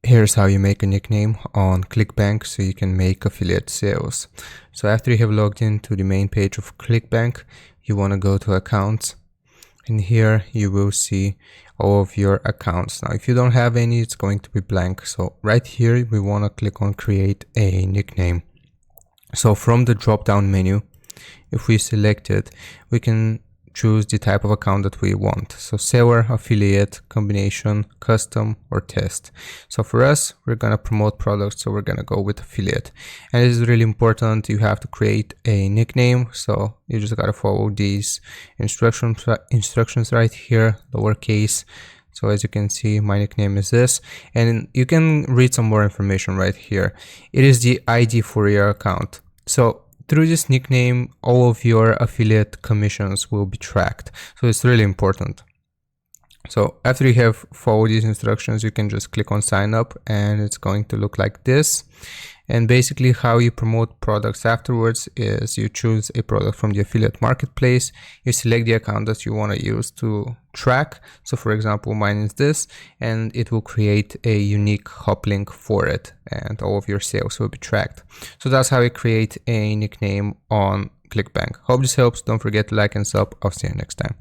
Here's how you make a nickname on Clickbank so you can make affiliate sales. So after you have logged into the main page of Clickbank, you want to go to accounts, and here you will see all of your accounts. Now if you don't have any, it's going to be blank. So right here we want to click on create a nickname. So from the drop down menu, if we select it, we can choose the type of account that we want. So seller, affiliate, combination, custom, or test. So for us, we're going to promote products, so we're going to go with affiliate. And it is really important. You have to create a nickname. So you just got to follow these instructions right here, lowercase. So as you can see, my nickname is this, and you can read some more information right here. It is the ID for your account. So through this nickname, all of your affiliate commissions will be tracked. So it's really important. So after you have followed these instructions, you can just click on sign up, and it's going to look like this. And basically how you promote products afterwards is you choose a product from the affiliate marketplace, you select the account that you want to use to track. So for example, mine is this, and it will create a unique hop link for it, and all of your sales will be tracked. So that's how you create a nickname on Clickbank. Hope this helps. Don't forget to like and sub. I'll see you next time.